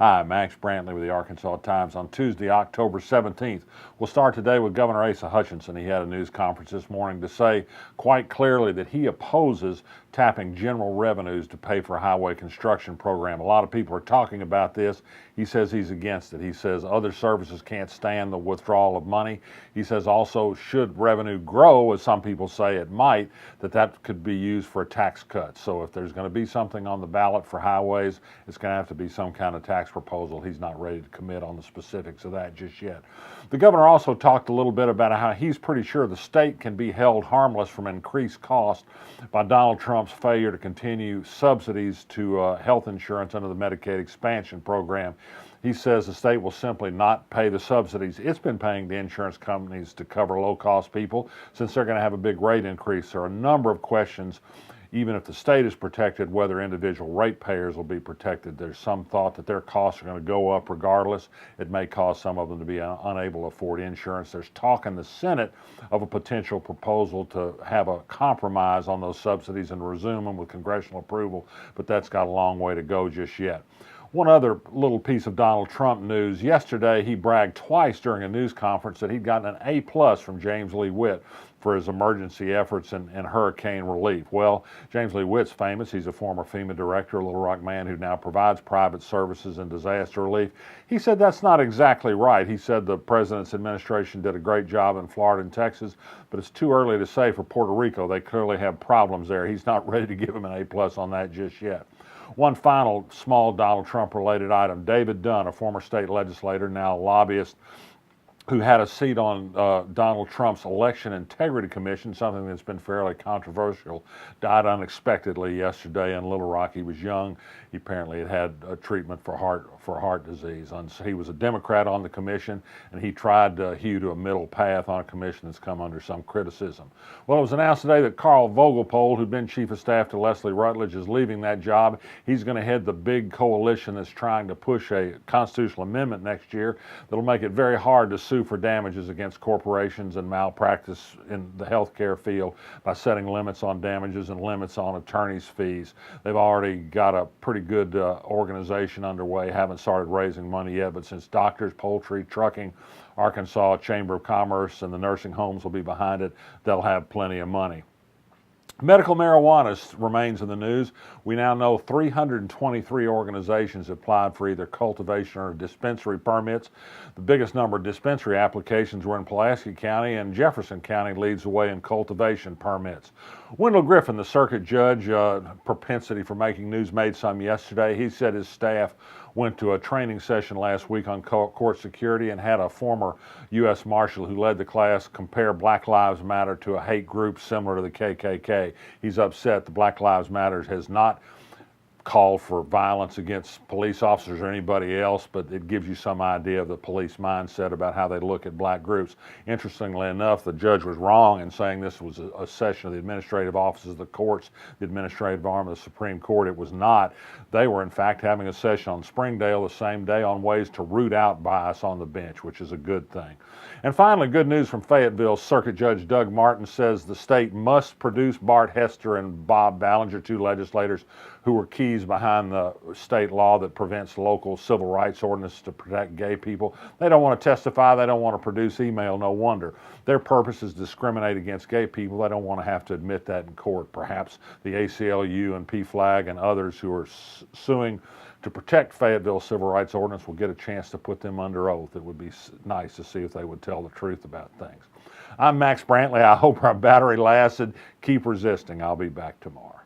Hi, Max Brantley with the Arkansas Times on Tuesday, October 17th. We'll start today with Governor Asa Hutchinson. He had a news conference this morning to say quite clearly that he opposes tapping general revenues to pay for a highway construction program. A lot of people are talking about this. He says he's against it. He says other services can't stand the withdrawal of money. He says also should revenue grow, as some people say it might, that could be used for a tax cut. So if there's going to be something on the ballot for highways, it's going to have to be some kind of tax proposal. He's not ready to commit on the specifics of that just yet. The governor also talked a little bit about how he's pretty sure the state can be held harmless from increased cost by Donald Trump's failure to continue subsidies to health insurance under the Medicaid expansion program. He says the state will simply not pay the subsidies it's been paying the insurance companies to cover low-cost people since they're going to have a big rate increase. There are a number of questions. Even if the state is protected, whether individual ratepayers will be protected. There's some thought that their costs are going to go up regardless. It may cause some of them to be unable to afford insurance. There's talk in the Senate of a potential proposal to have a compromise on those subsidies and resume them with congressional approval, but that's got a long way to go just yet. One other little piece of Donald Trump news. Yesterday, he bragged twice during a news conference that he'd gotten an A+ from James Lee Witt for his emergency efforts in hurricane relief. Well, James Lee Witt's famous. He's a former FEMA director, a Little Rock man who now provides private services in disaster relief. He said that's not exactly right. He said the president's administration did a great job in Florida and Texas, but it's too early to say for Puerto Rico. They clearly have problems there. He's not ready to give him an A+ on that just yet. One final small Donald Trump-related item. David Dunn, a former state legislator, now a lobbyist, who had a seat on Donald Trump's Election Integrity Commission, something that's been fairly controversial, died unexpectedly yesterday in Little Rock. He was young. He apparently had had a treatment for heart disease. He was a Democrat on the commission, and he tried to hew to a middle path on a commission that's come under some criticism. Well, it was announced today that Karl Vogel, who'd been chief of staff to Leslie Rutledge, is leaving that job. He's going to head the big coalition that's trying to push a constitutional amendment next year that'll make it very hard to sue for damages against corporations and malpractice in the healthcare field by setting limits on damages and limits on attorneys' fees. They've already got a pretty good organization underway, haven't started raising money yet, but since doctors, poultry, trucking, Arkansas Chamber of Commerce, and the nursing homes will be behind it, they'll have plenty of money. Medical marijuana remains in the news. We now know 323 organizations applied for either cultivation or dispensary permits. The biggest number of dispensary applications were in Pulaski County, and Jefferson County leads the way in cultivation permits. Wendell Griffen, the circuit judge, propensity for making news made some yesterday. He said his staff went to a training session last week on court security and had a former U.S. Marshal who led the class compare Black Lives Matter to a hate group similar to the KKK. He's upset the Black Lives Matter has not called for violence against police officers or anybody else, but it gives you some idea of the police mindset about how they look at black groups. Interestingly enough, the judge was wrong in saying this was a session of the administrative offices of the courts, the administrative arm of the Supreme Court. It was not. They were, in fact, having a session on Springdale the same day on ways to root out bias on the bench, which is a good thing. And finally, good news from Fayetteville. Circuit Judge Doug Martin says the state must produce Bart Hester and Bob Ballinger, two legislators who were keys behind the state law that prevents local civil rights ordinances to protect gay people. They don't want to testify. They don't want to produce email. No wonder. Their purpose is to discriminate against gay people. They don't want to have to admit that in court. Perhaps the ACLU and PFLAG and others who are suing to protect Fayetteville civil rights ordinance will get a chance to put them under oath. It would be nice to see if they would tell the truth about things. I'm Max Brantley. I hope our battery lasted. Keep resisting. I'll be back tomorrow.